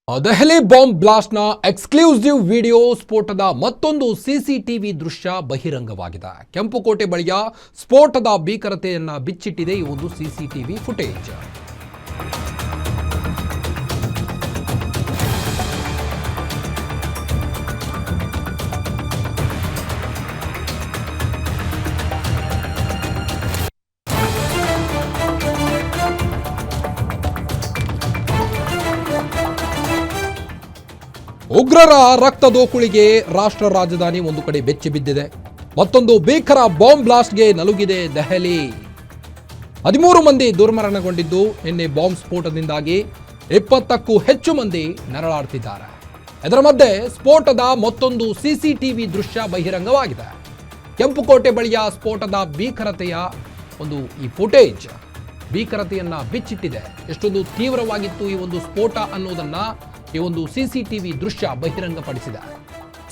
Delhi bomb ಬ್ಲಾಸ್ಟ್ನ exclusive video ಸ್ಫೋಟದ ಮತ್ತೊಂದು CCTV ದೃಶ್ಯ ಬಹಿರಂಗವಾಗಿದೆ. ಕೆಂಪುಕೋಟೆ ಬಳಿಯ ಸ್ಫೋಟದ ಭೀಕರತೆಯನ್ನ ಬಿಚ್ಚಿಟ್ಟಿದೆ ಈ ಒಂದು ಸಿಸಿಟಿವಿ ಫುಟೇಜ್. ಉಗ್ರರ ರಕ್ತದೋಕುಳಿಗೆ ರಾಷ್ಟ್ರ ರಾಜಧಾನಿ ಒಂದು ಕಡೆ ಬೆಚ್ಚಿ ಬಿದ್ದಿದೆ. ಮತ್ತೊಂದು ಭೀಕರ ಬಾಂಬ್ ಬ್ಲಾಸ್ಟ್ಗೆ ನಲುಗಿದೆ ದೆಹಲಿ. 13 ಮಂದಿ ದುರ್ಮರಣಗೊಂಡಿದ್ದು ನಿನ್ನೆ ಬಾಂಬ್ ಸ್ಫೋಟದಿಂದಾಗಿ 20ಕ್ಕೂ ಹೆಚ್ಚು ಮಂದಿ ನರಳಾಡ್ತಿದ್ದಾರೆ. ಇದರ ಮಧ್ಯೆ ಸ್ಫೋಟದ ಮತ್ತೊಂದು ಸಿಸಿಟಿವಿ ದೃಶ್ಯ ಬಹಿರಂಗವಾಗಿದೆ. ಕೆಂಪುಕೋಟೆ ಬಳಿಯ ಸ್ಫೋಟದ ಭೀಕರತೆಯ ಒಂದು ಈ ಫುಟೇಜ್ ಭೀಕರತೆಯನ್ನ ಬಿಚ್ಚಿಟ್ಟಿದೆ. ಎಷ್ಟೊಂದು ತೀವ್ರವಾಗಿತ್ತು ಈ ಒಂದು ಸ್ಫೋಟ ಅನ್ನೋದನ್ನ ಈ ಒಂದು ಸಿಸಿಟಿವಿ ದೃಶ್ಯ ಬಹಿರಂಗಪಡಿಸಿದೆ.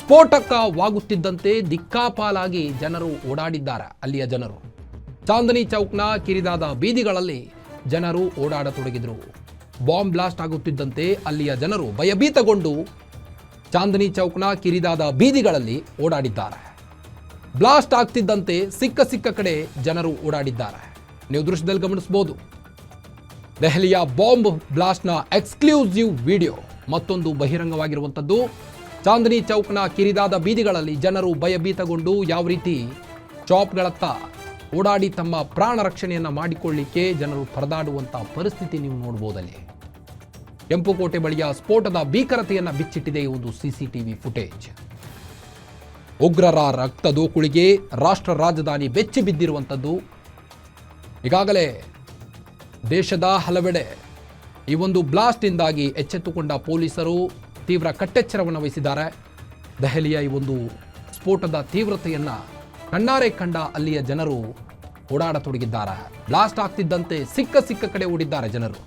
ಸ್ಫೋಟಕವಾಗುತ್ತಿದ್ದಂತೆ ದಿಕ್ಕಾಪಾಲಾಗಿ ಜನರು ಓಡಾಡಿದ್ದಾರೆ. ಅಲ್ಲಿಯ ಜನರು ಚಾಂದನಿ ಚೌಕ್ನ ಕಿರಿದಾದ ಬೀದಿಗಳಲ್ಲಿ ಜನರು ಓಡಾಡತೊಡಗಿದರು. ಬಾಂಬ್ ಬ್ಲಾಸ್ಟ್ ಆಗುತ್ತಿದ್ದಂತೆ ಅಲ್ಲಿಯ ಜನರು ಭಯಭೀತಗೊಂಡು ಚಾಂದನಿ ಚೌಕ್ನ ಕಿರಿದಾದ ಬೀದಿಗಳಲ್ಲಿ ಓಡಾಡಿದ್ದಾರೆ. ಬ್ಲಾಸ್ಟ್ ಆಗ್ತಿದ್ದಂತೆ ಸಿಕ್ಕ ಕಡೆ ಜನರು ಓಡಾಡಿದ್ದಾರೆ. ನೀವು ದೃಶ್ಯದಲ್ಲಿ ಗಮನಿಸಬಹುದು. ದೆಹಲಿಯ ಬಾಂಬ್ ಬ್ಲಾಸ್ಟ್ನ ಎಕ್ಸ್ಕ್ಲೂಸಿವ್ ವಿಡಿಯೋ ಮತ್ತೊಂದು ಬಹಿರಂಗವಾಗಿರುವಂಥದ್ದು. ಚಾಂದನಿ ಚೌಕ್ನ ಕಿರಿದಾದ ಬೀದಿಗಳಲ್ಲಿ ಜನರು ಭಯಭೀತಗೊಂಡು ಯಾವ ರೀತಿ ಚಾಪ್ಗಳತ್ತ ಓಡಾಡಿ ತಮ್ಮ ಪ್ರಾಣ ರಕ್ಷಣೆಯನ್ನು ಮಾಡಿಕೊಳ್ಳಿಕ್ಕೆ ಜನರು ಪರದಾಡುವಂಥ ಪರಿಸ್ಥಿತಿ ನೀವು ನೋಡ್ಬೋದಲ್ಲಿ. ಕೆಂಪುಕೋಟೆ ಬಳಿಯ ಸ್ಫೋಟದ ಭೀಕರತೆಯನ್ನು ಬಿಚ್ಚಿಟ್ಟಿದೆ ಈ ಒಂದು ಸಿಸಿಟಿವಿ ಫುಟೇಜ್. ಉಗ್ರರ ರಕ್ತದೋಕುಳಿಗೆ ರಾಷ್ಟ್ರ ರಾಜಧಾನಿ ಬೆಚ್ಚಿ ಬಿದ್ದಿರುವಂಥದ್ದು. ಈಗಾಗಲೇ ದೇಶದ ಹಲವೆಡೆ ಈ ಒಂದು ಬ್ಲಾಸ್ಟ್ನಿಂದಾಗಿ ಎಚ್ಚೆತ್ತುಕೊಂಡ ಪೊಲೀಸರು ತೀವ್ರ ಕಟ್ಟೆಚ್ಚರವನ್ನು ವಹಿಸಿದ್ದಾರೆ. ದೆಹಲಿಯ ಈ ಒಂದು ಸ್ಫೋಟದ ತೀವ್ರತೆಯನ್ನು ಕಣ್ಣಾರೆ ಕಂಡ ಅಲ್ಲಿಯ ಜನರು ಓಡಾಡತೊಡಗಿದ್ದಾರೆ. ಬ್ಲಾಸ್ಟ್ ಆಗ್ತಿದ್ದಂತೆ ಸಿಕ್ಕ ಕಡೆ ಓಡಿದ್ದಾರೆ ಜನರು.